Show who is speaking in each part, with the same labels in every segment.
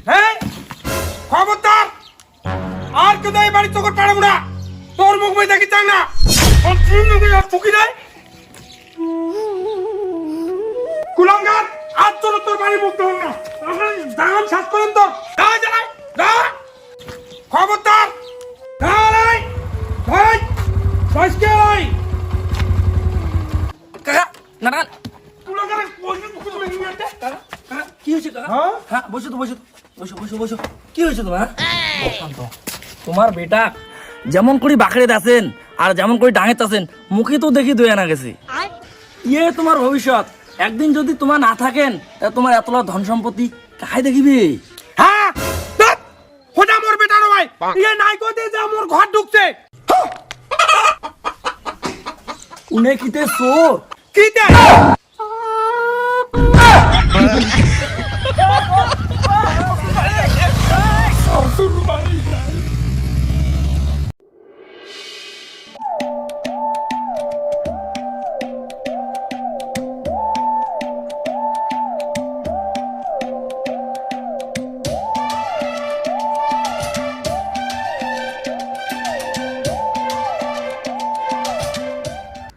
Speaker 1: হ্যাঁ খবরদার আর কেউ এই বাড়ি চোখর পাড়াবো না, তোর মুখ মেয়ে দেখি চাই না। চুকি নাই কুলাঙ্গার, আজ চলো তোর বাড়ি মুখ দেবেন না, দাঁড়ান শ্বাস করেন তো। খবরদার
Speaker 2: কি হয়েছে হ্যাঁ বসো তো বসো বসো বসো বসো কি হয়েছে তোমার? তোমার বেটা যেমন করে বাকড়ে আছেন আর যেমন করে ডাঙে আছেন মুখে তো দেখি দই আনা গেছে। ইয়ে তোমার ভবিষ্যৎ, একদিন যদি তোমার না থাকেন তা তোমার এতলা ধন সম্পত্তি কাই দেখিবে?
Speaker 1: হ্যাঁ হোটা মোর বেটা রে ভাই, ইয়ে নাই কইতে যে মোর ঘর ঢুকছে।
Speaker 2: উনি কিতে চোর
Speaker 1: কিতে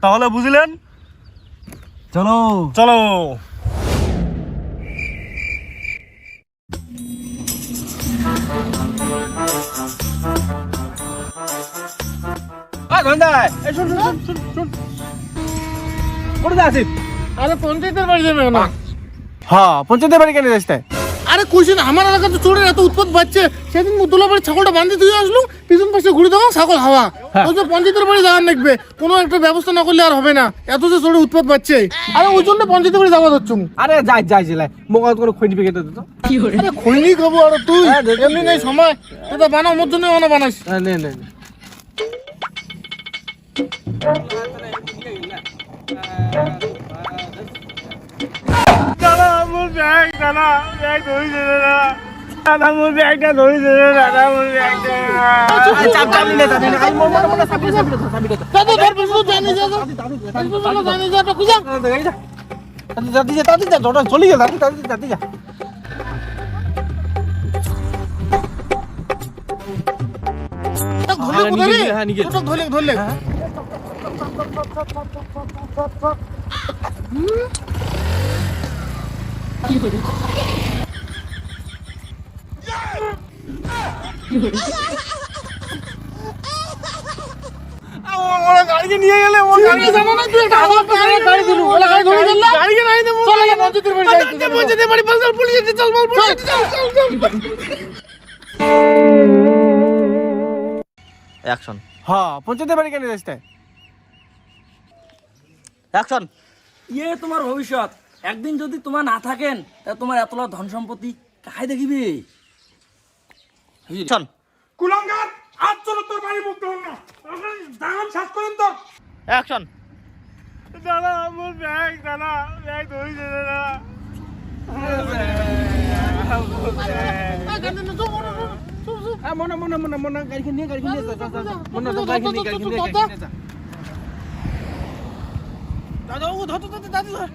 Speaker 3: তাহলে বুঝলেন,
Speaker 2: চলো
Speaker 3: চলো।
Speaker 4: আরে পঞ্চায়েতের বাড়ি যাবে না?
Speaker 3: হ্যাঁ পঞ্চায়েতের বাড়ি কেন যাস?
Speaker 4: আরে কুইছেন আমার এলাকায় তো চোরের এত উৎপাত বাড়ছে, সেদিন মুদুলা বাড়ি ছাগলটা বাঁধি দিয়ে আসলো, পিছন পাশে ঘুরে দেখো ছাগল হাওয়া। ওই যে পঞ্চায়েতের বাড়ি যাওয়ার দেখবে, কোনো একটা ব্যবস্থা না করলে আর হবে না, এত যে চোরের উৎপাত বাড়ছে। আরে ওই জন্য পঞ্চায়েতের বাড়ি যাওয়া হচ্ছে।
Speaker 3: আরে যাই যাই জেলায় মোকাল করে খৈনি পেকে দিত।
Speaker 4: আরে খৈনি খাবো আর তুই এমনি নেই সময়, এটা বানাও মোর জন্য বানাস।
Speaker 3: নে নে দাদা আমার ব্যাগ, দাদা ব্যাগ ধরেছে, দাদা মোর ব্যাগটা ধরেছে, দাদা মোর ব্যাগটা। চাপ চাপ নিলে দাদা আই মোর মোর মোর সাবি সাবি সাবি
Speaker 4: দাদা ধর পিছু জানি যা পিছু জানি যা তো কুজা
Speaker 3: দাদি যা দাদি যা জোড়া চলে গেল, দাদি দাদি দাদি যা।
Speaker 4: ধরলে কোথায় রে? ওটা ধরলে ধরলে
Speaker 3: ওরা গাড়িকে নিয়ে গেলে, ওর গাড়িকে
Speaker 4: জানো না তুই একটা আমার গাড়ি দিলু, ওলা গাড়ি ধরে গেল।
Speaker 3: গাড়িকে নাই দেবো।
Speaker 4: চল আগে পঞ্চায়েতের বাড়ি যাই।
Speaker 3: পঞ্চায়েতের বাড়ি পালসার পুলিশ চল বল চল চল।
Speaker 2: অ্যাকশন
Speaker 3: হ্যাঁ পঞ্চায়েতের বাড়ি কেন যাস?
Speaker 2: অ্যাকশন। ইয়ে তোমার ভবিষ্যৎ, একদিন যদি তোমার না থাকেন তা তোমার এতলা ধন সম্পত্তি কাই দেখিবে?
Speaker 1: কুলাঙ্গার, আজ চলো তোর বাড়ি মুখ দেবেন না, দাঁড়ান শ্বাস করেন তো।
Speaker 2: অ্যাকশন।
Speaker 3: দাদা আমার ব্যাগ, দাদা ব্যাগ ধরেছে, দাদা মনে মনে মনে মনে গাড়িকে নিয়ে গাড়িকে নিয়ে যা মনে তো গাড়িকে নিয়ে গাড়িকে নিয়ে যা। দাদা ও ধর তো দাদি ধর।